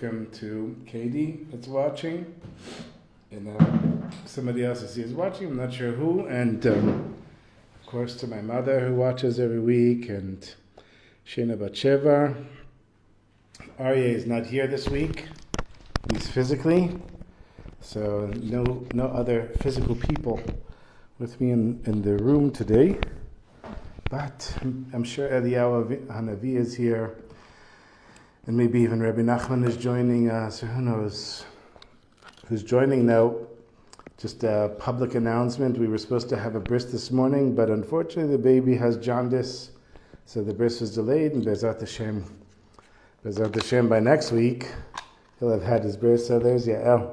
welcome to Katie that's watching, and somebody else I see is watching, I'm not sure who, and of course to my mother who watches every week, and Shena Batsheva. Aryeh is not here this week, he's physically, so no other physical people with me in the room today, but I'm sure Eliyahu Hanavi is here. And maybe even Rabbi Nachman is joining us, who knows who's joining now. Just a public announcement. We were supposed to have a bris this morning, but unfortunately the baby has jaundice, so the bris was delayed, and Bezat Hashem by next week, he'll have had his bris. So there's Yael.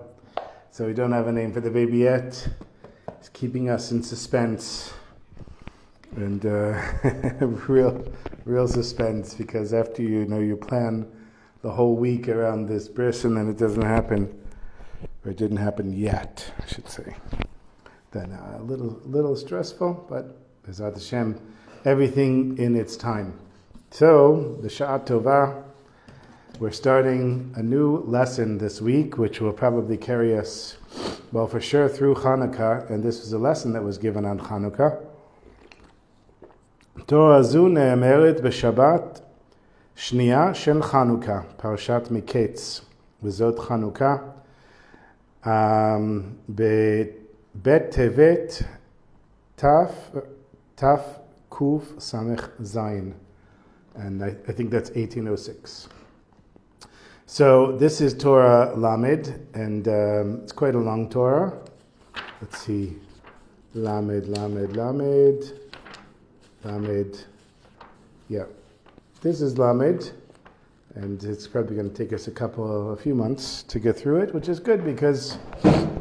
So we don't have a name for the baby yet. It's keeping us in suspense. And real suspense, because after you plan the whole week around this bris and then it doesn't happen, or it didn't happen yet, I should say. Then a little stressful, but B'ezrat Hashem, everything in its time. So, the Sha'at Tovah, we're starting a new lesson this week, which will probably carry us, well, for sure through Hanukkah, and this was a lesson that was given on Hanukkah. Torah zu ne'emeret b'Shabbat shniya shel Chanukah, Parashat Miketz, וזאת Chanukah, בבית טבת תף קוף סמך zayin, and I think that's 1806. So this is Torah Lamed, and it's quite a long Torah. Let's see, Lamed. Yeah, this is Lamed, and it's probably going to take us a few months to get through it, which is good because,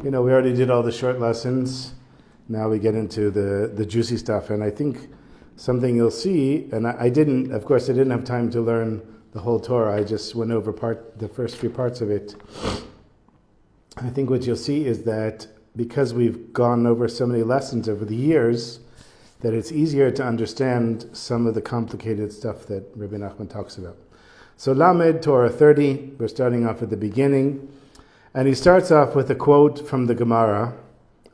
we already did all the short lessons. Now we get into the juicy stuff, and I think something you'll see, and I didn't have time to learn the whole Torah. I just went over the first few parts of it. I think what you'll see is that because we've gone over so many lessons over the years, that it's easier to understand some of the complicated stuff that Rabbi Nachman talks about. So Lamed, Torah 30, we're starting off at the beginning, and he starts off with a quote from the Gemara.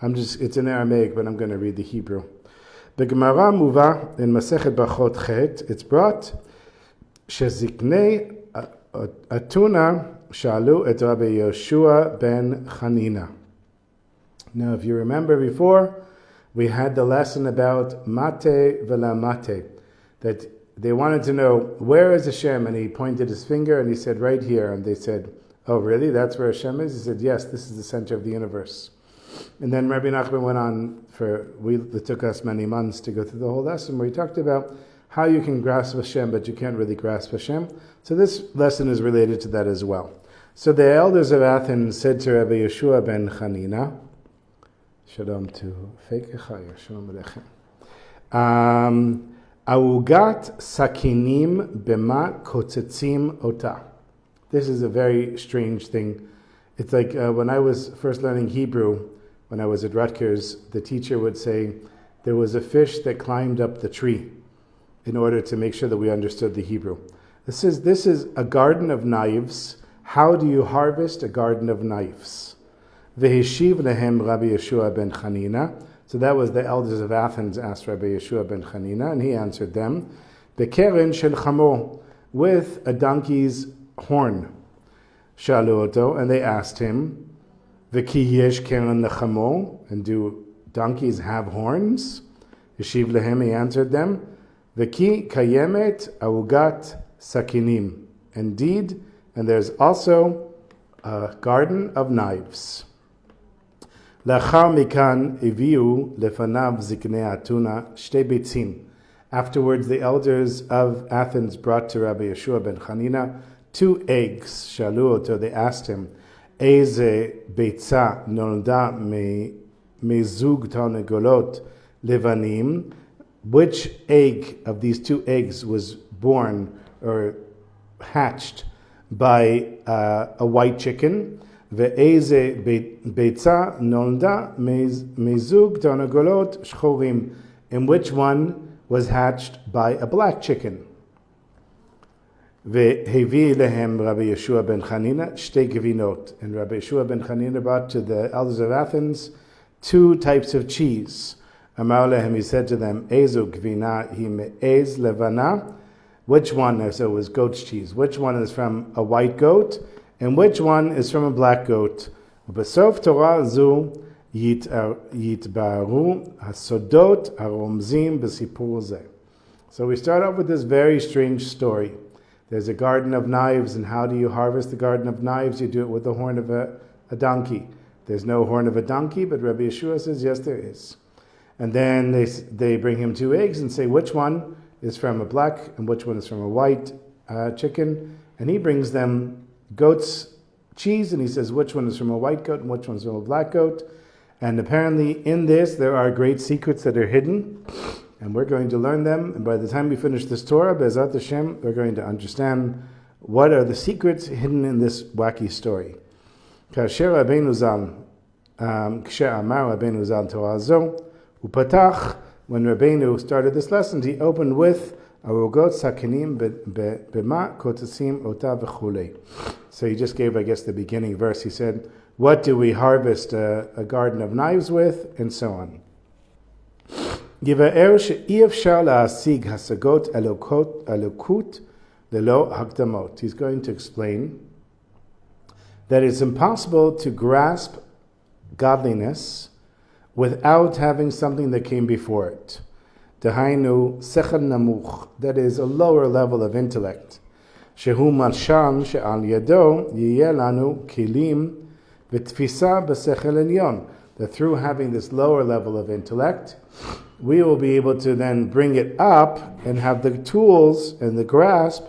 It's in Aramaic, but I'm going to read the Hebrew. The Gemara Muva in Masechet Brachot Chet, it's brought, Sheziknei Atuna Shalu et Rabbi Yoshua ben Chanina. Now, if you remember before, we had the lesson about mate vela mate, that they wanted to know, where is Hashem? And he pointed his finger and he said, right here. And they said, oh really, that's where Hashem is? He said, yes, this is the center of the universe. And then Rabbi Nachman went on it took us many months to go through the whole lesson, where he talked about how you can grasp Hashem, but you can't really grasp Hashem. So this lesson is related to that as well. So the elders of Athens said to Rabbi Yoshua ben Chanina, Shalom to Feikecha, Shalom Aleichem. Augat sakinim bema kotzetzim ota. This is a very strange thing. It's like when I was first learning Hebrew, when I was at Rutgers, the teacher would say, there was a fish that climbed up the tree in order to make sure that we understood the Hebrew. This is a garden of knives. How do you harvest a garden of knives? Veheshiv lehem Rabbi Yeshua ben Chanina. So that was the elders of Athens asked Rabbi Yeshua ben Chanina, and he answered them, Bekeren shel chamo, with a donkey's horn. Shalu oto, and they asked him, V'ki yesh keren lechamo, and do donkeys have horns? Yeshiv lehem, he answered them, V'ki kayemet augat sakinim. Indeed, and there's also a garden of knives. Lachar mikan eviu lefanav ziknei atuna shte bitzim. Afterwards, the elders of Athens brought to Rabbi Yeshua ben Chanina 2 eggs. Shalu oto, they asked him, Eze beitza nolda mezug tarnegolot levanim. Which egg of these 2 eggs was born or hatched by a white chicken? Ve'eze beitza nolda mezug tarnegolot shchorim. In which one was hatched by a black chicken? והביא להם Rabbi Yeshua ben Chanina שתי גבינות. And Rabbi Yeshua ben Chanina brought to the elders of Athens 2 types of cheese. אמר להם, he said to them, איזו גבינה היא מעז לבנה? Which one, so it was goat's cheese, which one is from a white goat, and which one is from a black goat? ובסוף תורה זו יתבהרו הסודות הרומזים בסיפור זה. So we start off with this very strange story. There's a garden of knives, and how do you harvest the garden of knives? You do it with the horn of a donkey. There's no horn of a donkey, but Rabbi Yeshua says, yes, there is. And then they bring him 2 eggs and say, which one is from a black and which one is from a white chicken? And he brings them goat's cheese, and he says, which one is from a white goat and which one is from a black goat? And apparently in this, there are great secrets that are hidden. And we're going to learn them. And by the time we finish this Torah, Be'ezrat Hashem, we're going to understand what are the secrets hidden in this wacky story. Kasher Rabbeinu Zal, Ksher Amar Rabbeinu Zal Torah Zo, Upatach, when Rabbeinu started this lesson, he opened with Arugot Sakinim Bema Kotesim Ota V'chulei. So he just gave, I guess, the beginning verse. He said, what do we harvest a garden of knives with? And so on. יבאר שאי אפשר להשיג השגות אלוקות ללא הקדמות. He's going to explain that it's impossible to grasp godliness without having something that came before it. דהיינו שכל נמוך, that is a lower level of intellect. שהוא מלשן שעל ידו יהיה לנו כלים ותפיסה בשכל עליון. That through having this lower level of intellect, we will be able to then bring it up and have the tools and the grasp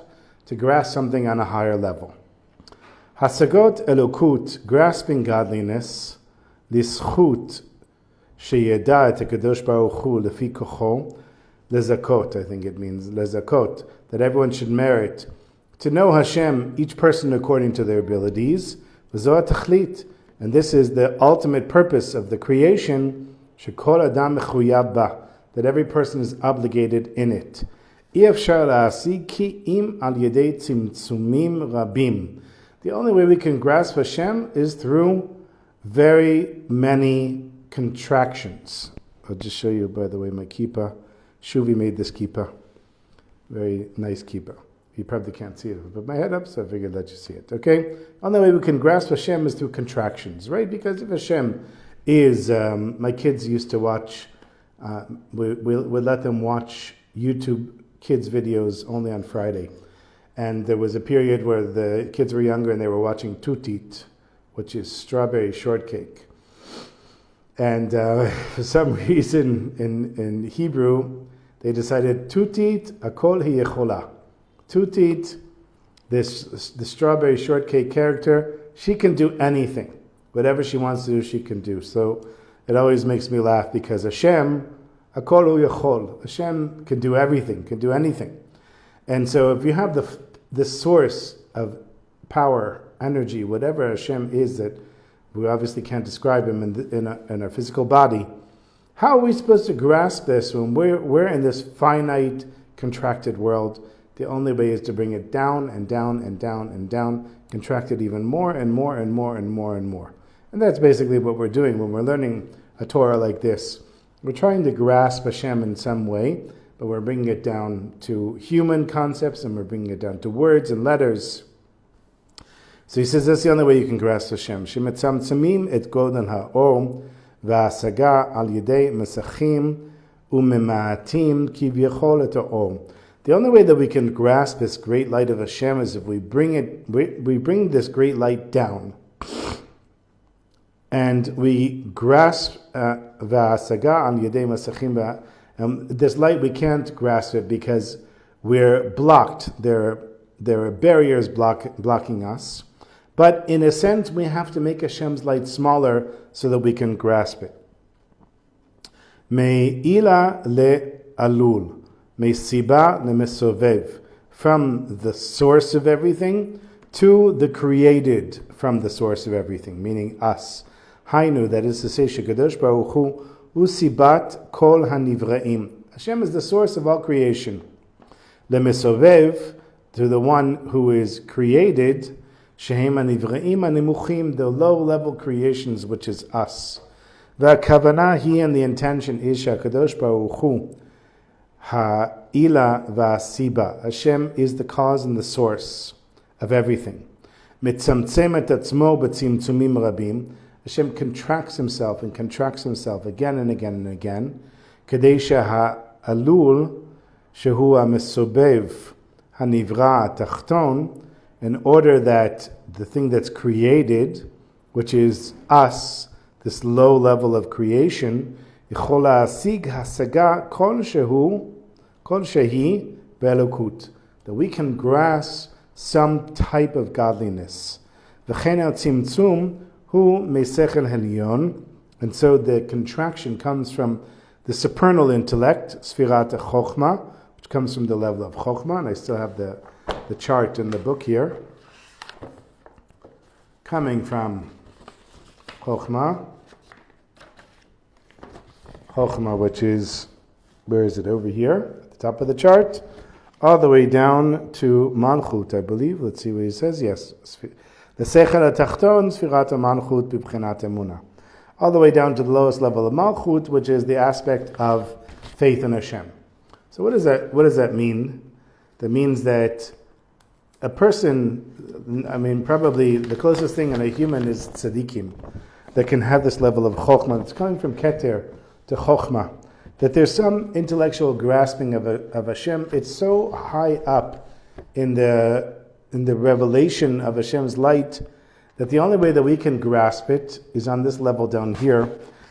to grasp something on a higher level. Hasagot elokut, grasping godliness, lischut, sheyeda et HaKadosh Baruch Hu lefi kocho, lezakot, I think it means lezakot, that everyone should merit to know Hashem, each person according to their abilities, v'zo ha'tachlit, and this is the ultimate purpose of the creation, shekol adam mechuyav ba, that every person is obligated in it. The only way we can grasp Hashem is through very many contractions. I'll just show you, by the way, my kippah. Shuvi made this kippah. Very nice kippah. You probably can't see it. I put my head up, so I figured I'd let you see it. Okay? Only way we can grasp Hashem is through contractions, right? Because if Hashem is, my kids used to watch, we let them watch YouTube kids videos only on Friday. And there was a period where the kids were younger and they were watching tutit, which is strawberry shortcake. And for some reason in Hebrew, they decided tutit akol hi yechola. Tutit, the strawberry shortcake character, she can do anything. Whatever she wants to do, she can do. So it always makes me laugh because Hashem, akol hu yechol, Hashem can do everything, can do anything. And so if you have the source of power, energy, whatever Hashem is that we obviously can't describe him in our physical body, how are we supposed to grasp this when we're in this finite, contracted world? The only way is to bring it down and down and down and down, contract it even more and more and more and more and more. And that's basically what we're doing when we're learning a Torah like this. We're trying to grasp Hashem in some way, but we're bringing it down to human concepts and we're bringing it down to words and letters. So he says that's the only way you can grasp Hashem. Shemetzamtzamim et godan ha'or v'asaga al yedei mesachim u'mema'atim kivyachol et ha'or. The only way that we can grasp this great light of Hashem is if we bring this great light down. And we grasp v'asaga al yedei mesachim. This light, we can't grasp it because we're blocked. There are barriers blocking us. But in a sense, we have to make Hashem's light smaller so that we can grasp it. Me'ila le'alul, me'siba le'mesovev, from the source of everything to the created from the source of everything, meaning us. Hainu, that is to say, Shekadosh Baruch Hu usibat kol hanivraim. Hashem is the source of all creation. Le'mesovev, to the one who is created, shehem hanivreim hanimuchim, the low-level creations, which is us. V'hakavana, he and the intention is shakadosh baruch hu ha'ila v'asiba. Hashem is the cause and the source of everything. Mitzamtzem et atzmo b'tzimtzumim rabim. Hashem contracts himself again and again and again. Kadesha ha'alul shehu ha'mesobev hanivra tachton, in order that the thing that's created, which is us, this low level of creation, yichola asig hasaga kol shehi be'elokut, that we can grasp some type of godliness. V'chen tzimtzum hu meisechel helyon, and so the contraction comes from the supernal intellect, sfirat chokhmah, which comes from the level of chokhmah, and I still have the chart in the book here, coming from chokhmah, which is, where is it, over here, at the top of the chart, all the way down to Malchut, I believe. Let's see what he says. Yes. The Sechel HaTachton, Sfirat HaMalchut, B'Bchinat Emunah. All the way down to the lowest level of Malchut, which is the aspect of faith in Hashem. So what does that mean? That means that a person, probably the closest thing in a human is tzaddikim, that can have this level of chokhmah. It's coming from keter to chokhmah. That there's some intellectual grasping of Hashem. It's so high up in the revelation of Hashem's light that the only way that we can grasp it is on this level down here,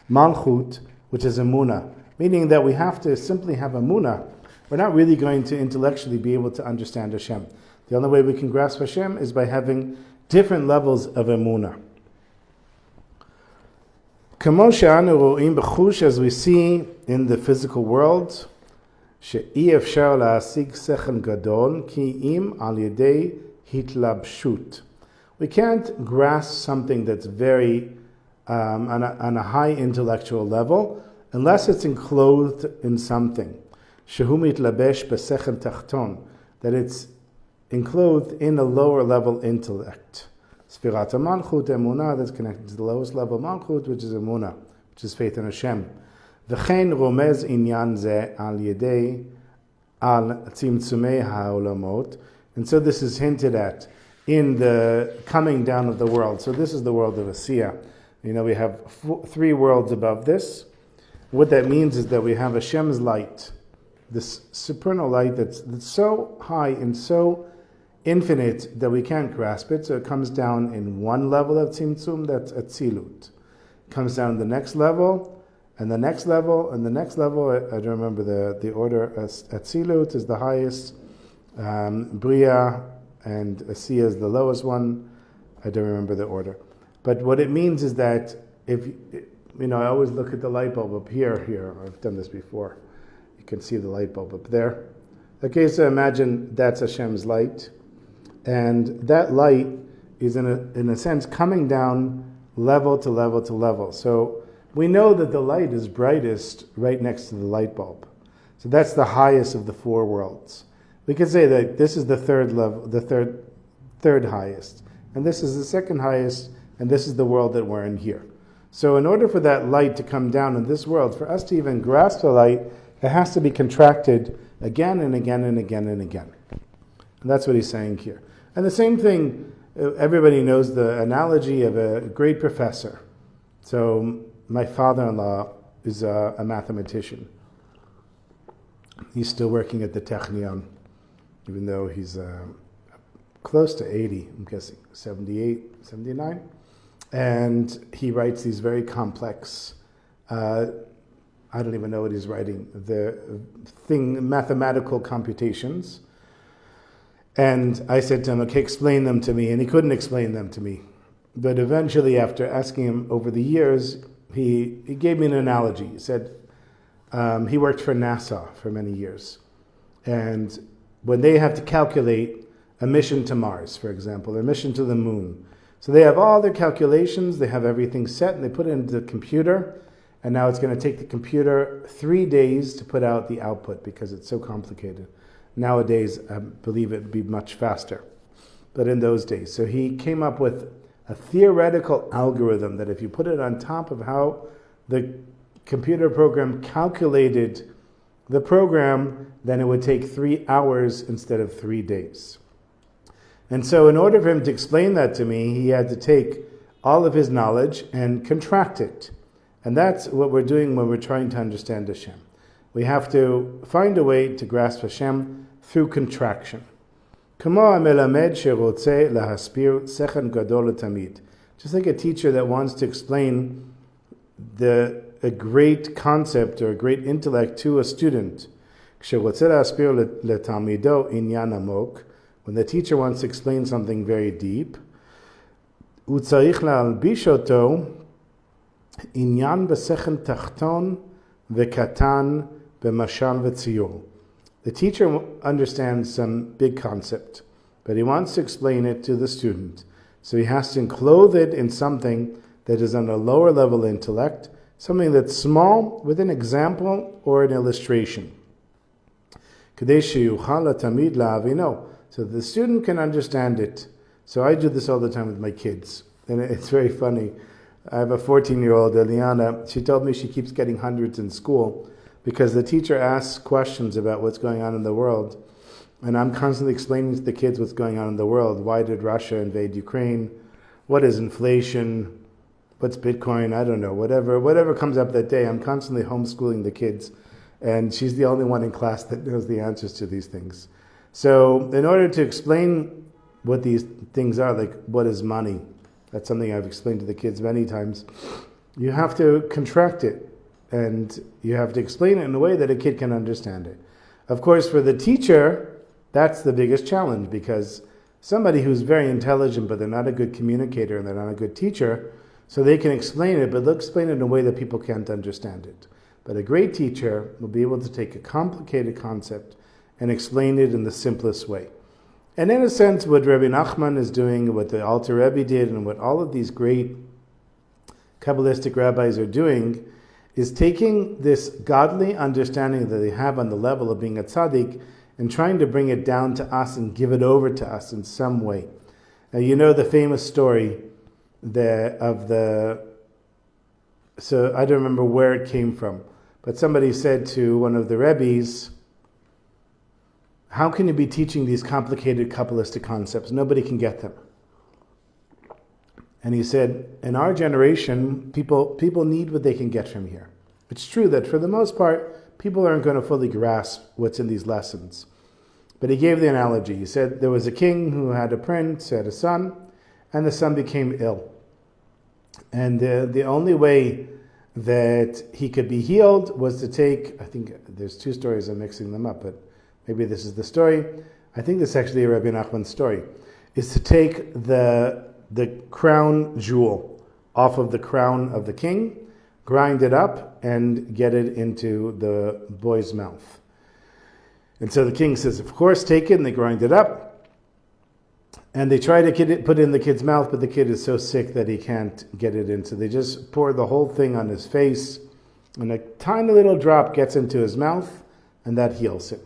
Malchut, which is Emunah, meaning that we have to simply have Emunah. We're not really going to intellectually be able to understand Hashem. The only way we can grasp Hashem is by having different levels of Emunah. As we see in the physical world, we can't grasp something that's very on a high intellectual level unless it's enclosed in something. That it's enclosed in a lower level intellect. Sfirat HaMalchut, Emunah, that's connected to the lowest level of Malchut, which is Emunah, which is faith in Hashem. V'chein romez inyan ze al yedei al tzimtzumei ha'olamot. And so this is hinted at in the coming down of the world. So this is the world of Asiyah. We have 3 worlds above this. What that means is that we have Hashem's light, this supernal light that's so high and so infinite that we can't grasp it. So it comes down in one level of tzimtzum, that's atzilut. It comes down the next level, and the next level, and the next level. I don't remember the order. Atzilut is the highest, Bria and Asiya is the lowest one. I don't remember the order. But what it means is that if I always look at the light bulb up here. I've done this before. You can see the light bulb up there. Okay, so imagine that's Hashem's light. And that light is in a sense coming down level to level to level. So we know that the light is brightest right next to the light bulb. So that's the highest of the 4 worlds. We could say that this is the third level, the third highest, and this is the second highest, and this is the world that we're in here. So in order for that light to come down in this world, for us to even grasp the light, it has to be contracted again and again and again and again. And that's what he's saying here. And the same thing, everybody knows the analogy of a great professor. So my father-in-law is a mathematician. He's still working at the Technion, even though he's close to 80, I'm guessing, 78, 79. And he writes these very complex, I don't even know what he's writing, mathematical computations. And I said to him, okay, explain them to me. And he couldn't explain them to me. But eventually, after asking him over the years, he gave me an analogy. He said he worked for NASA for many years. And when they have to calculate a mission to Mars, for example, or a mission to the moon, so they have all their calculations, they have everything set, and they put it into the computer, and now it's going to take the computer 3 days to put out the output because it's so complicated. Nowadays, I believe it would be much faster. But in those days. So he came up with a theoretical algorithm that if you put it on top of how the computer program calculated the program, then it would take 3 hours instead of 3 days. And so in order for him to explain that to me, he had to take all of his knowledge and contract it. And that's what we're doing when we're trying to understand Hashem. We have to find a way to grasp Hashem through contraction. Just like a teacher that wants to explain a great concept or a great intellect to a student. When the teacher wants to explain something very deep, the teacher understands some big concept, but he wants to explain it to the student. So he has to clothe it in something that is on a lower level intellect, something that's small with an example or an illustration. So the student can understand it. So I do this all the time with my kids. And it's very funny. I have a 14-year-old, Eliana. She told me she keeps getting hundreds in school because the teacher asks questions about what's going on in the world. And I'm constantly explaining to the kids what's going on in the world. Why did Russia invade Ukraine? What is inflation? What's Bitcoin? I don't know. Whatever comes up that day, I'm constantly homeschooling the kids. And she's the only one in class that knows the answers to these things. So in order to explain what these things are, like what is money, that's something I've explained to the kids many times, you have to contract it. And you have to explain it in a way that a kid can understand it. Of course, for the teacher, that's the biggest challenge, because somebody who's very intelligent, but they're not a good communicator and they're not a good teacher, so they can explain it, but they'll explain it in a way that people can't understand it. But a great teacher will be able to take a complicated concept and explain it in the simplest way. And in a sense, what Rabbi Nachman is doing, what the Alter Rebbe did, and what all of these great Kabbalistic rabbis are doing, is taking this godly understanding that they have on the level of being a tzaddik and trying to bring it down to us and give it over to us in some way. Now, you know the famous story so I don't remember where it came from, but somebody said to one of the Rebbes, how can you be teaching these complicated Kabbalistic concepts? Nobody can get them. And he said, in our generation, people need what they can get from here. It's true that for the most part, people aren't going to fully grasp what's in these lessons. But he gave the analogy. He said there was a king who had a prince, had a son, and the son became ill. And the only way that he could be healed was to take, I think there's two stories, I'm mixing them up, but maybe this is the story. I think this is actually a Rabbi Nachman story, is to take the crown jewel off of the crown of the king, grind it up, and get it into the boy's mouth. And so the king says, of course, take it, and they grind it up. And they try to put it in the kid's mouth, but the kid is so sick that he can't get it in. So they just pour the whole thing on his face, and a tiny little drop gets into his mouth, and that heals him.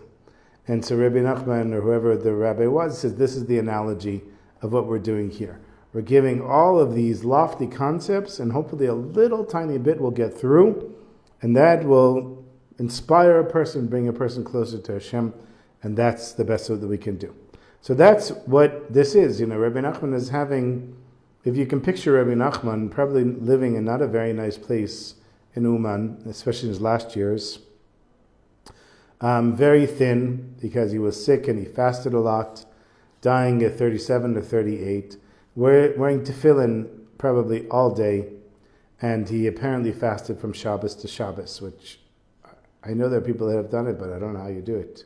And so Rabbi Nachman, or whoever the rabbi was, says this is the analogy of what we're doing here. We're giving all of these lofty concepts, and hopefully a little tiny bit will get through, and that will inspire a person, bring a person closer to Hashem, and that's the best that we can do. So that's what this is. Rabbi Nachman is having, if you can picture Rabbi Nachman, probably living in not a very nice place in Uman, especially in his last years. Very thin, because he was sick and he fasted a lot, dying at 37 to 38, wearing tefillin probably all day, and he apparently fasted from Shabbos to Shabbos, which I know there are people that have done it, but I don't know how you do it.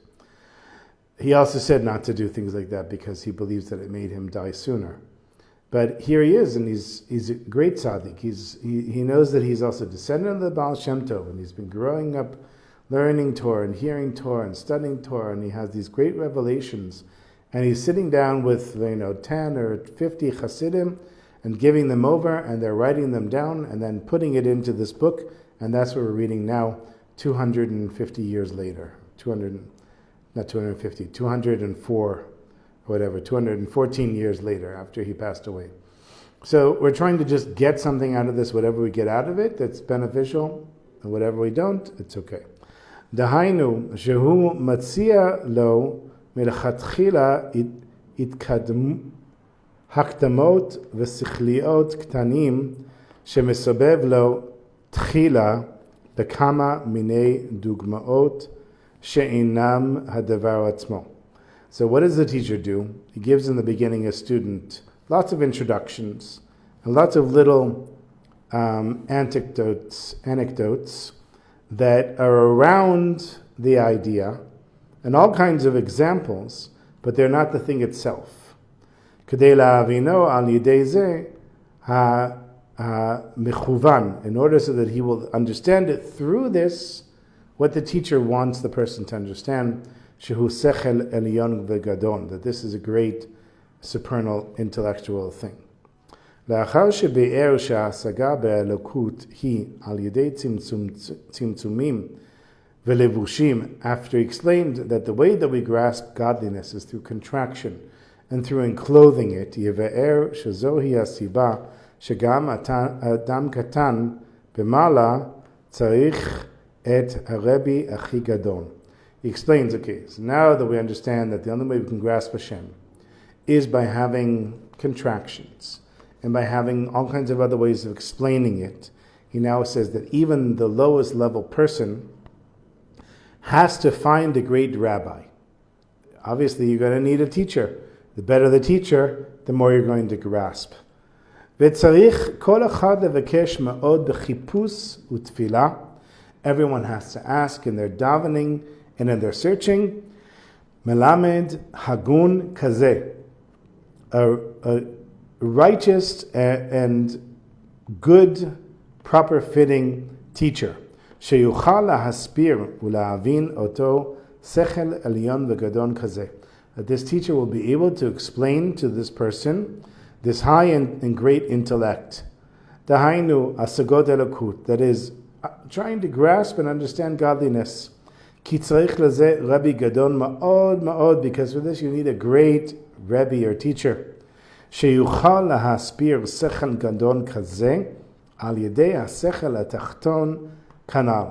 He also said not to do things like that because he believes that it made him die sooner. But here he is, and he's a great tzaddik. He knows that he's also descendant of the Baal Shem Tov, and he's been growing up learning Torah and hearing Torah and studying Torah, and he has these great revelations. And he's sitting down with 10 or 50 Hasidim and giving them over, and they're writing them down and then putting it into this book, and that's what we're reading now, 250 years later, not 250, 204, or whatever, 214 years later after he passed away. So we're trying to just get something out of this, whatever we get out of it that's beneficial, and whatever we don't, it's okay. דהיינו, שהוא מציע לו מלכתחילה הקדמות ושכליות קטנים שמסובב לו תחילה בכמה מיני דוגמאות שאינם הדבר עצמו. So what does the teacher do? He gives in the beginning a student lots of introductions and lots of little anecdotes that are around the idea and all kinds of examples, but they're not the thing itself. כדי להבינו על ידי זה המכוון, in order so that he will understand it through this, what the teacher wants the person to understand, שהוא שכל עליון וגדול, that this is a great supernal intellectual thing. לאחר שביאר שההשגה באלוקות היא על ידי צמצומים ולבושים, after he explained that the way that we grasp godliness is through contraction and through enclothing it, יבאר שזוהי הסיבה שגם אדם קטן במעלה צריך את הרבי הכי גדול. He explains, okay, so now that we understand that the only way we can grasp Hashem is by having contractions and by having all kinds of other ways of explaining it, he now says that even the lowest level person has to find a great rabbi. Obviously, you're going to need a teacher. The better the teacher, the more you're going to grasp. וצריך כל אחד לבקש מאוד בחיפוש ותפילה. Everyone has to ask in their davening and in their searching. מלמד הגון כזה. A righteous and good, proper fitting teacher. שיוכל להסביר ולהבין אותו שכל עליון וגדול כזה. That this teacher will be able to explain to this person this high and great intellect. דהיינו, השגות אלוקות, that is, trying to grasp and understand godliness. כי צריך לזה רבי גדול מאוד מאוד, because for this you need a great Rebbe or teacher. שיוכל להסביר שכל גדול כזה על ידי השכל התחתון כנ"ל.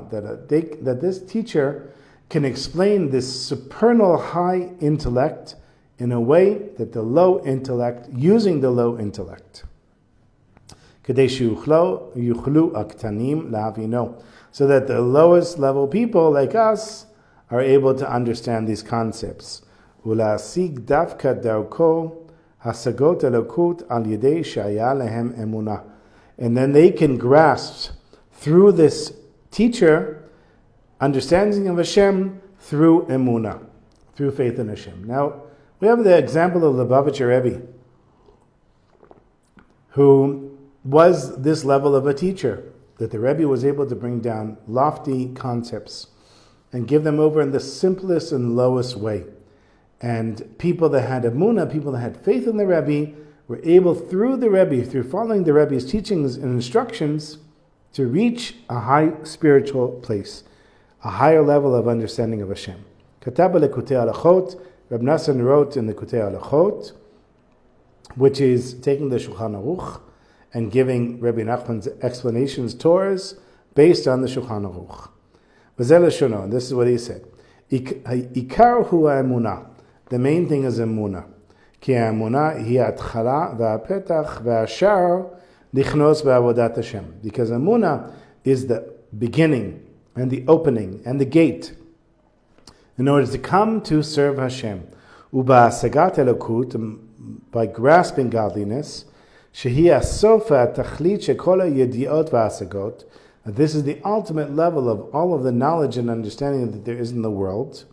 That this teacher can explain this supernal high intellect in a way that the low intellect, using the low intellect. כדי שיוכלו הקטנים להבינו. So that the lowest level people like us are able to understand these concepts. ולהשיג דווקא דרכו השגות אלוקות על ידי שהיה להם אמונה. And then they can grasp through this teacher understanding of Hashem through emunah, through faith in Hashem. Now, we have the example of Lubavitcher Rebbe, who was this level of a teacher, that the Rebbe was able to bring down lofty concepts and give them over in the simplest and lowest way. And people that had emunah, people that had faith in the Rebbe, were able through the Rebbe, through following the Rebbe's teachings and instructions, to reach a high spiritual place, a higher level of understanding of Hashem. Katab Likutey Alachot, Reb Nassan wrote in the Likutey Alachot, which is taking the Shulchan Aruch and giving Rabbi Nachman's explanations, Torahs, based on the Shulchan Aruch. V'zeh leshono, and this is what he said. Ikar hu ha'emunah. The main thing is emunah. Ki ha'emunah hi ha'atchala v'ha'petach v'ha'shar lichnos ba'avodat Hashem. Because emunah is the beginning and the opening and the gate in order to come to serve Hashem. Uba'asagat elokut, by grasping godliness, shehi asofa tachlit shekol ha'yediot v'asagot. This is the ultimate level of all of the knowledge and understanding that there is in the world.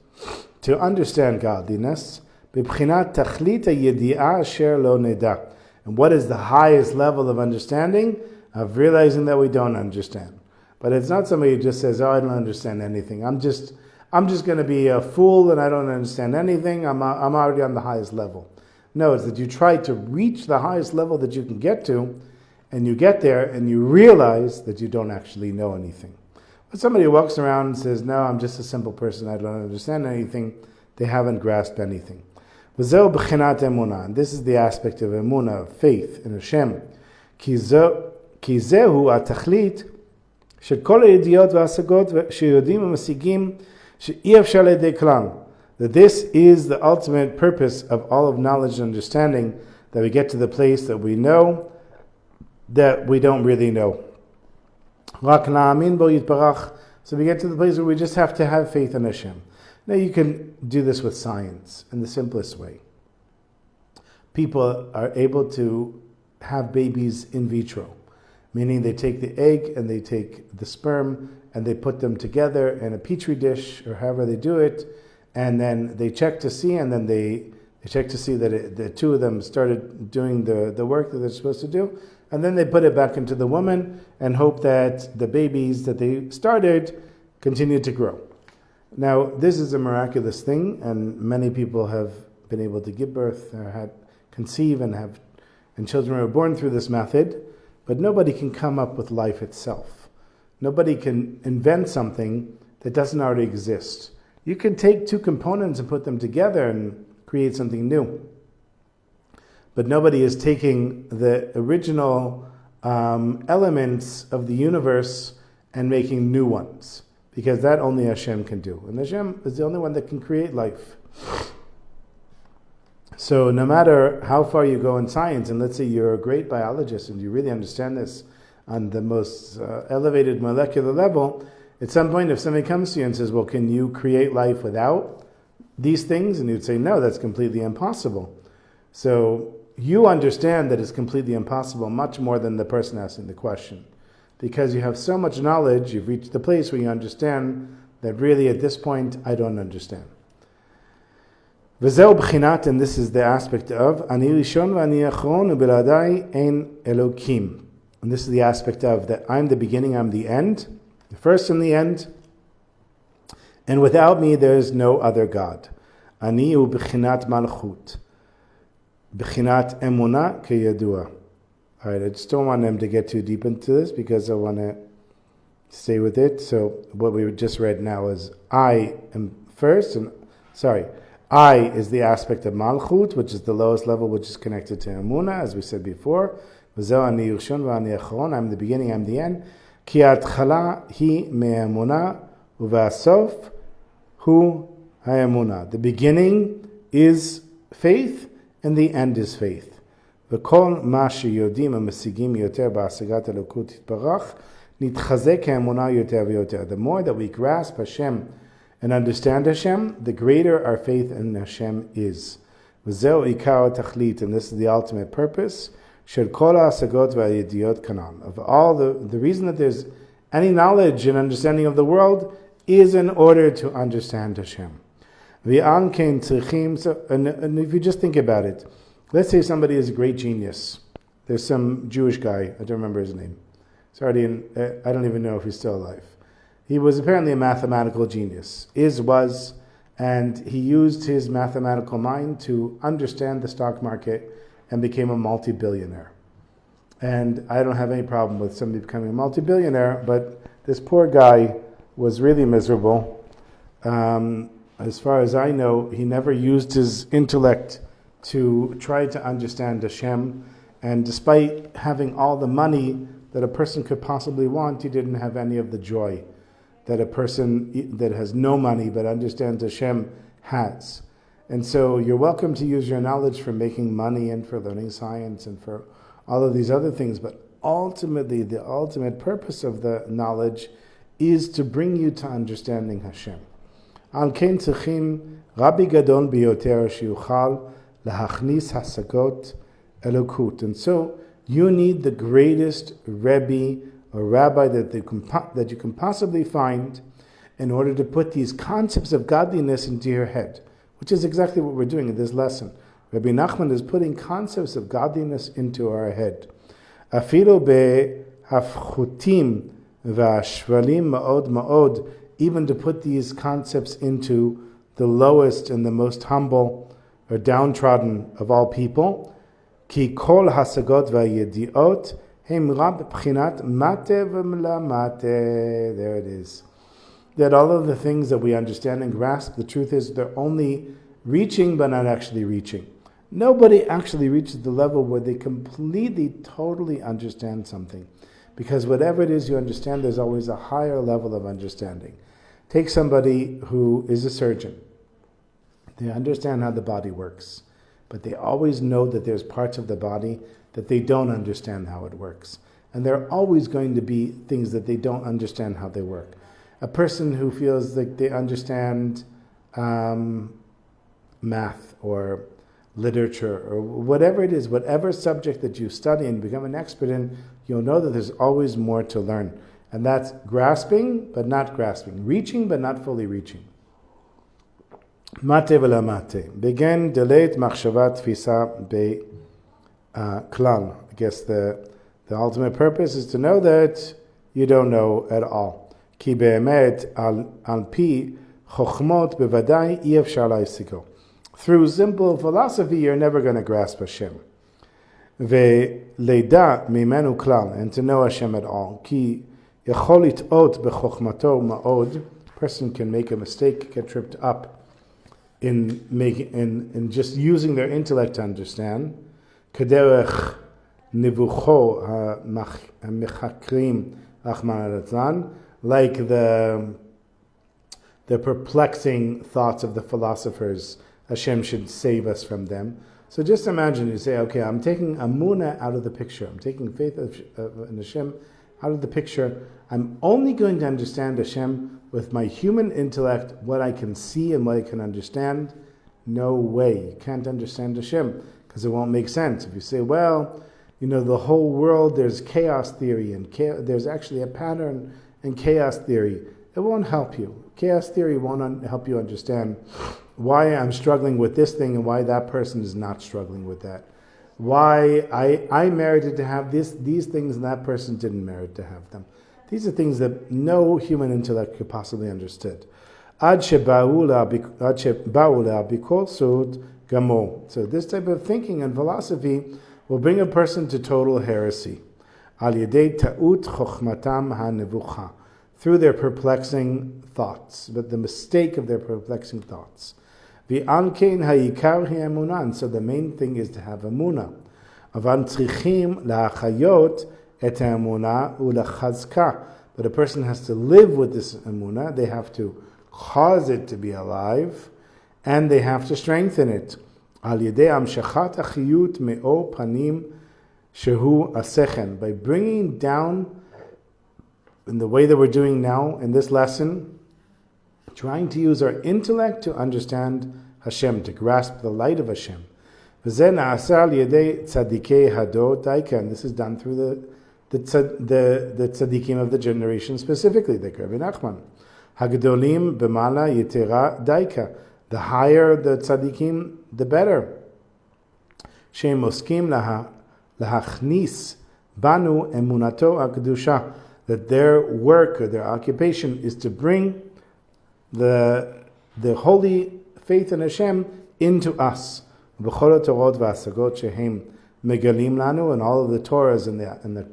To understand godliness, b'bchinat tachlit ha'yedi'ah asher lo neda. And what is the highest level of understanding? Of realizing that we don't understand. But it's not somebody who just says, "Oh, I don't understand anything. I'm just going to be a fool and I don't understand anything. I'm already on the highest level." No, it's that you try to reach the highest level that you can get to, and you get there and you realize that you don't actually know anything. But somebody who walks around and says, "No, I'm just a simple person. I don't understand anything," they haven't grasped anything. V'zeu b'chinat emunah, and this is the aspect of emunah, of faith in Hashem. Ki zehu atachlit של כל הידיעות וההשגות שיודעים ומשיגים שאי אפשר לידי כלל. That this is the ultimate purpose of all of knowledge and understanding, that we get to the place that we know that we don't really know. רק נאמין בו יתברך. So we get to the place where we just have to have faith in Hashem. Now you can do this with science in the simplest way. People are able to have babies in vitro, meaning they take the egg and they take the sperm and they put them together in a petri dish or however they do it, and then they check to see, and then they check to see that the two of them started doing the work that they're supposed to do, and then they put it back into the woman and hope that the babies that they started continue to grow. Now, this is a miraculous thing, and many people have been able to give birth or conceive and children are born through this method, but nobody can come up with life itself. Nobody can invent something that doesn't already exist. You can take two components and put them together and create something new. But nobody is taking the original elements of the universe and making new ones, because that only Hashem can do. And Hashem is the only one that can create life. So no matter how far you go in science, and let's say you're a great biologist and you really understand this on the most elevated molecular level, at some point if somebody comes to you and says, well, can you create life without these things? And you'd say, no, that's completely impossible. So you understand that it's completely impossible much more than the person asking the question. Because you have so much knowledge, you've reached the place where you understand that really at this point, I don't understand. V'zeu b'chinat, and this is the aspect of ani rishon v'ani achron u'beladai ein Elokim. And this is the aspect of that I'm the beginning, I'm the end, the first and the end, and without me there is no other God. Ani hu b'chinat malchut, b'chinat emunah keyadua. All right, I just don't want them to get too deep into this because I want to stay with it. So what we just read now is I am first, I is the aspect of Malchut, which is the lowest level, which is connected to Emunah, as we said before. I'm the beginning, I'm the end. Ki atchala hi me'emunah u'va'asof hu ha'emunah. The beginning is faith, and the end is faith. וכל מה שיודעים ומשיגים יותר בהשגת הליקוט יתברך, נתחזק האמונה יותר ויותר. The more that we grasp Hashem and understand Hashem, the greater our faith in Hashem is. וזהו עיקר התכלית, and this is the ultimate purpose, של כל ההשגות והידיעות כנ"ל. Of all the reason that there's any knowledge and understanding of the world is in order to understand Hashem. ועל כן צריכים, and if you just think about it, let's say somebody is a great genius. There's some Jewish guy, I don't remember his name. I don't even know if he's still alive. He was apparently a mathematical genius. Was, and he used his mathematical mind to understand the stock market and became a multi-billionaire. And I don't have any problem with somebody becoming a multi-billionaire, but this poor guy was really miserable. As far as I know, he never used his intellect to try to understand Hashem, and despite having all the money that a person could possibly want, he didn't have any of the joy that a person that has no money but understands Hashem has. And so you're welcome to use your knowledge for making money and for learning science and for all of these other things, but ultimately the ultimate purpose of the knowledge is to bring you to understanding Hashem. Al ken tzrichim rabbi gadol biyoter sheyuchal lahachnis hasakot elokut. And so you need the greatest Rebbe or rabbi that you can possibly find in order to put these concepts of godliness into your head, which is exactly what we're doing in this lesson. Rabbi Nachman is putting concepts of godliness into our head. Afilo behafchutim v'ashvalim ma'od ma'od, even to put these concepts into the lowest and the most humble or downtrodden of all people. Ki kol hasagot v'yediot hem rab b'chinat mate v'mla mate. There it is. that all of the things that we understand and grasp, the truth is they're only reaching but not actually reaching. Nobody actually reaches the level where they completely, totally understand something. Because whatever it is you understand, there's always a higher level of understanding. Take somebody who is a surgeon. They understand how the body works, but they always know that there's parts of the body that they don't understand how it works. And there are always going to be things that they don't understand how they work. A person who feels like they understand math or literature or whatever it is, whatever subject that you study and become an expert in, you'll know that there's always more to learn. And that's grasping, but not grasping. Reaching, but not fully reaching. Mate v'la mate. Begin, delete, machshavat, tfisa, be, klal. I guess the ultimate purpose is to know that you don't know at all. Ki be'emet al pi chokhmot bevadai i efshar la'isiko. Through simple philosophy, you're never going to grasp Hashem. Ve'leida mimenu klal, and to know Hashem at all. Ki yachol lit'ot bechokhmato ma'od. Person can make a mistake, get tripped up in just using their intellect to understand. Kederech nivucho ha'mechakrim achman al-atzlan, like the perplexing thoughts of the philosophers. Hashem should save us from them. So just imagine you say, okay, I'm taking Amunah out of the picture. I'm taking faith in Hashem out of the picture. I'm only going to understand Hashem with my human intellect, what I can see and what I can understand. No way. You can't understand Hashem because it won't make sense. If you say, well, the whole world, there's chaos theory and there's actually a pattern in chaos theory, it won't help you. Chaos theory won't help you understand why I'm struggling with this thing and why that person is not struggling with that. Why I merited to have these things and that person didn't merit to have them. These are things that no human intellect could possibly understand. Ad sheba'u bikol sud gamo. So this type of thinking and philosophy will bring a person to total heresy. Al yedei ta'ut chokhmatam ha'nevucha. Through their perplexing thoughts, but the mistake of their perplexing thoughts. V'ankein ha'ikar ha'emunah. So the main thing is to have emunah. Avan tzrichim la'achayot et ha'emunah u'lachazka. But a person has to live with this emunah. They have to cause it to be alive, and they have to strengthen it. Al yedei amshachat achiyut me'or panim shehu asechen. By bringing down, in the way that we're doing now in this lesson, trying to use our intellect to understand Hashem, to grasp the light of Hashem. And this is done through the tzaddikim of the generation specifically, like Rabbi Nachman. Hagdolim b'mala yitera daika. The higher the tzaddikim, the better. Shem oskim lahachnis banu emunato akdusha. That their work or their occupation is to bring the holy faith in Hashem into us. V'chol Torot v'asagot shehem megalim lanu, and all of the Torahs and the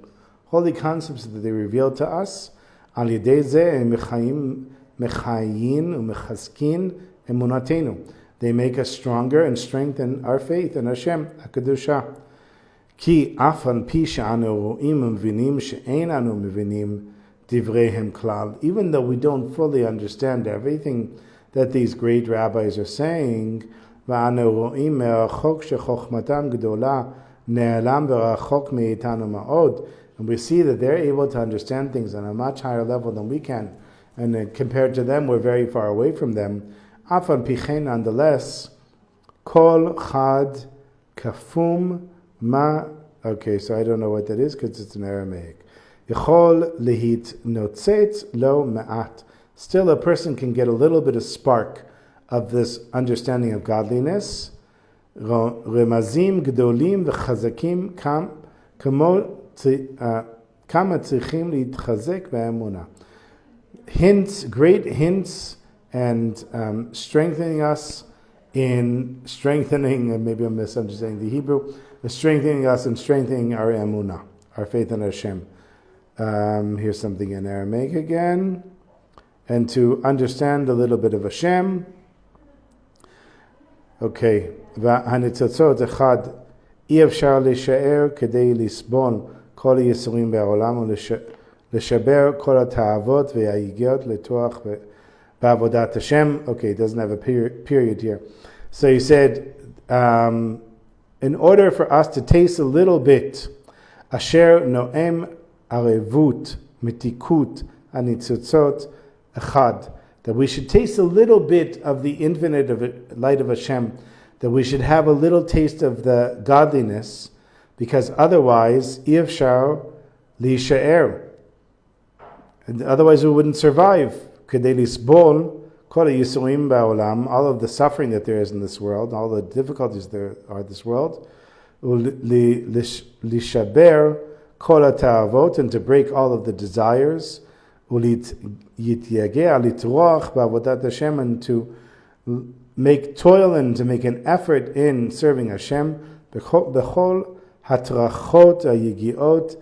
holy concepts that they reveal to us. Al yedei zeh mechayin u'mechazkin emunatenu. They make us stronger and strengthen our faith in Hashem HaKadusha. Ki afan pi she'anu ro'im u'mvinim she'ein anu mvinim divreihem klal. Even though we don't fully understand everything that these great rabbis are saying, v'anu ro'im me'achok she'chokhmatam gdola ne'elam v'rachok me'itanu ma'od. And we see that they're able to understand things on a much higher level than we can. And compared to them, we're very far away from them. Afan pichen, nonetheless, kol chad kafum ma. Okay, so I don't know what that is because it's in Aramaic. Yechol lehit notzetz lo ma'at. Still, a person can get a little bit of spark of this understanding of godliness. Remazim gdolim v'chazakim kamo kama tzrichim litchazek b'emunah. Hints, great hints, and strengthening us in strengthening, and maybe I'm misunderstanding the Hebrew, strengthening us and strengthening our emunah, our faith in Hashem. Here's something in Aramaic again. and to understand a little bit of Hashem. Okay, והניצוצות אחד, אי אפשר להישאר כדי לסבול כל הייסורים בעולם ולשבר כל התאוות והיגיעות לתוך בעבודת Hashem. Okay, it doesn't have a period here. So he said, in order for us to taste a little bit, asher noem arevut mitikut anitzot echad, that we should taste a little bit of the infinite light of Hashem, that we should have a little taste of the godliness, because otherwise, ifshar lishaer, and otherwise we wouldn't survive. Kedei lisbol kol yisurim ba'olam, all of the suffering that there is in this world, all the difficulties there are in this world, lishaber kol ha'ta'avot, and to break all of the desires, ulityageh litroach ba'avodat Hashem, and to make toil and to make an effort in serving Hashem, bechol hatrachot hayigiot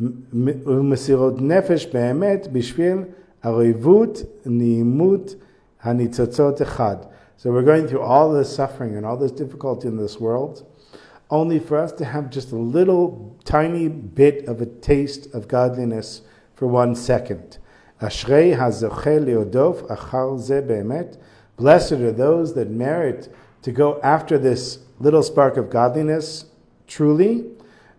u'mesirot nefesh be'emet bishvil arevut ni'imut hanitzotzot echad. So we're going through all this suffering and all this difficulty in this world, only for us to have just a little tiny bit of a taste of godliness for 1 second. Ashrei hazocheh leodof achar ze be'emet. Blessed are those that merit to go after this little spark of godliness truly.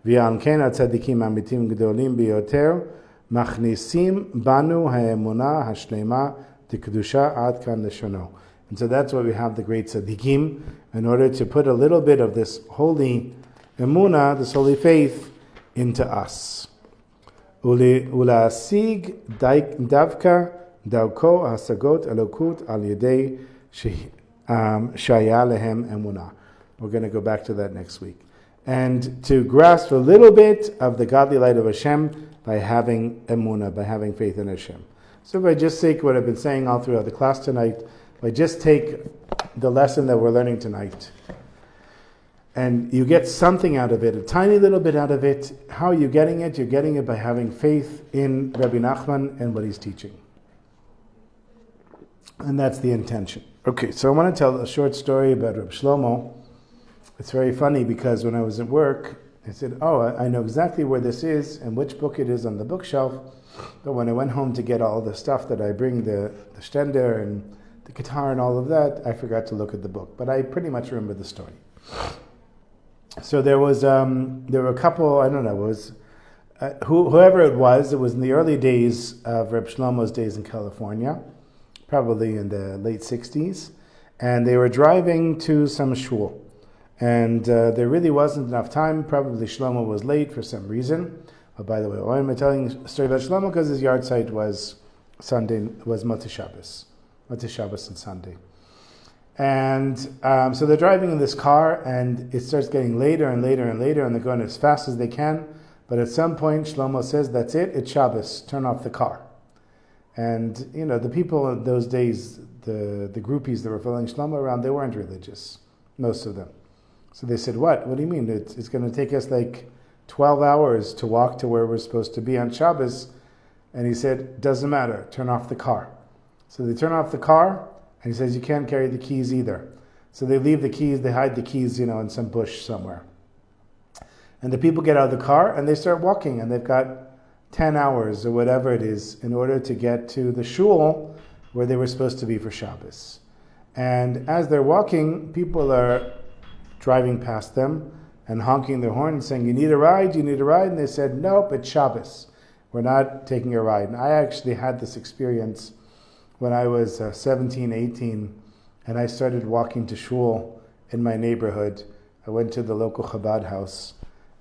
V'yan ken hatzadikim amitim gedolim biyoter machnisim banu ha'emunah ha'shlema t'kedusha ad kan leshono. And so that's why we have the great tzaddikim, in order to put a little bit of this holy emunah, this holy faith, into us. Ula'asig davka darko hasagot elokut al yedei shaya lehem emunah. We're going to go back to that next week. And to grasp a little bit of the godly light of Hashem by having emunah, by having faith in Hashem. So if I just take what I've been saying all throughout the class tonight, if I just take the lesson that we're learning tonight, and you get something out of it, a tiny little bit out of it, how are you getting it? You're getting it by having faith in Rabbi Nachman and what he's teaching. And that's the intention. Okay, so I want to tell a short story about Reb Shlomo. It's very funny because when I was at work, I said, I know exactly where this is and which book it is on the bookshelf. But when I went home to get all the stuff that I bring, the stender and the guitar and all of that, I forgot to look at the book. But I pretty much remember the story. So there were a couple, I don't know, it was whoever it was in the early days of Reb Shlomo's days in California, probably in the late 60s, and they were driving to some shul. And there really wasn't enough time. Probably Shlomo was late for some reason. Oh, by the way, why am I telling a story about Shlomo? Because his yard site was Motzei Shabbos and Sunday. And so they're driving in this car, and it starts getting later and later and later, and they're going as fast as they can. But at some point, Shlomo says, "That's it, it's Shabbos, turn off the car." And, the people in those days, the groupies that were following Shlomo around, they weren't religious, most of them. So they said, What do you mean? It's going to take us like 12 hours to walk to where we're supposed to be on Shabbos. And he said, doesn't matter, turn off the car. So they turn off the car, and he says, you can't carry the keys either. So they leave the keys, they hide the keys, in some bush somewhere. And the people get out of the car, and they start walking, and they've got 10 hours or whatever it is in order to get to the shul where they were supposed to be for Shabbos. And as they're walking, people are driving past them and honking their horn and saying, you need a ride? And they said, nope, it's Shabbos. We're not taking a ride. And I actually had this experience when I was 17, 18, and I started walking to shul in my neighborhood. I went to the local Chabad house,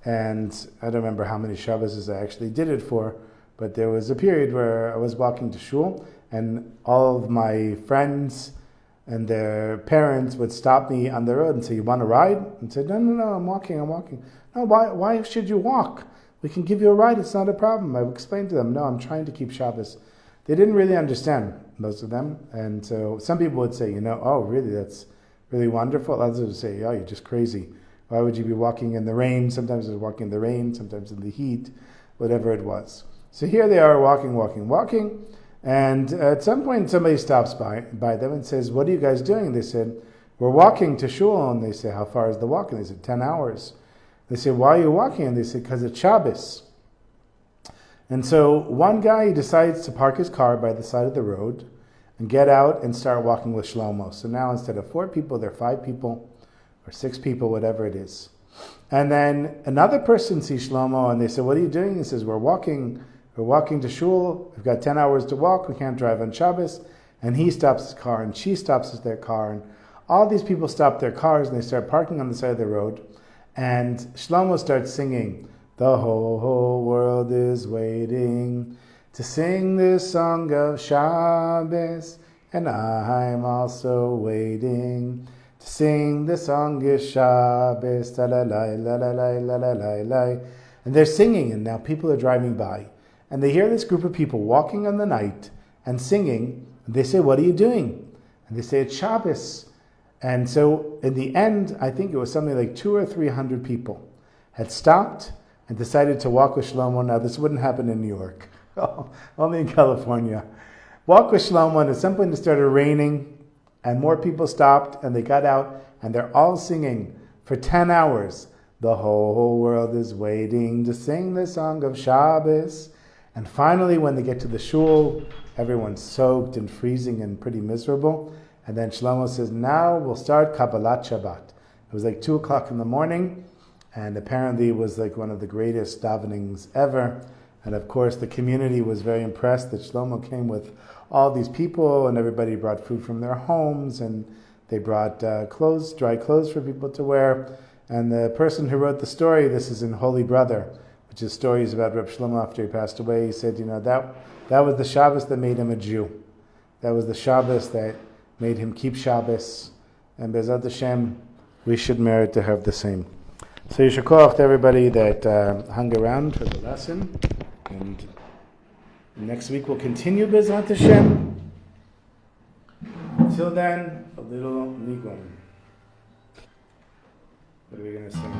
and I don't remember how many Shabbos I actually did it for, but there was a period where I was walking to shul, and all of my friends and their parents would stop me on the road and say, you want a ride? And I said, no, I'm walking. No, why should you walk? We can give you a ride, it's not a problem. I would explain to them, no, I'm trying to keep Shabbos. They didn't really understand, most of them. And so some people would say, oh, really, that's really wonderful. Others would say, oh, you're just crazy. Why would you be walking in the rain? Sometimes it was walking in the rain, sometimes in the heat, whatever it was. So here they are walking. And at some point, somebody stops by them and says, "What are you guys doing?" They said, "We're walking to shul." And they say, "How far is the walk?" And they said, 10 hours. They say, "Why are you walking?" And they said, "Because it's Shabbos." And so one guy decides to park his car by the side of the road and get out and start walking with Shlomo. So now instead of 4 people, there are 5 people or 6 people, whatever it is. And then another person sees Shlomo and they say, "What are you doing?" He says, We're walking to shul. We've got 10 hours to walk. We can't drive on Shabbos." And he stops his car and she stops their car. And all these people stop their cars and they start parking on the side of the road. And Shlomo starts singing, "The whole world is waiting to sing this song of Shabbos, and I'm also waiting to sing the song of Shabbos, la la la la la la la la la." And they're singing, and now people are driving by, and they hear this group of people walking in the night and singing, and they say, "What are you doing?" And they say, "It's Shabbos." And so in the end, I think it was something like 200 or 300 people had stopped and decided to walk with Shlomo. Now this wouldn't happen in New York, only in California. Walk with Shlomo, and at some point it started raining, and more people stopped, and they got out, and they're all singing for 10 hours. "The whole world is waiting to sing the song of Shabbos." And finally, when they get to the shul, everyone's soaked and freezing and pretty miserable. And then Shlomo says, "Now we'll start Kabbalat Shabbat." It was like 2 o'clock in the morning, and apparently it was like one of the greatest davenings ever. And of course, the community was very impressed that Shlomo came with all these people, and everybody brought food from their homes, and they brought clothes, dry clothes for people to wear. And the person who wrote the story, this is in Holy Brother, which is stories about Reb Shlomo after he passed away. He said, that was the Shabbos that made him a Jew. That was the Shabbos that made him keep Shabbos. And Bezat Hashem, we should merit to have the same. So Yishar Koach to everybody that hung around for the lesson. And next week we'll continue Bezat Hashem. Until then, a little nigun. What are we going to sing?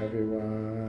Everyone.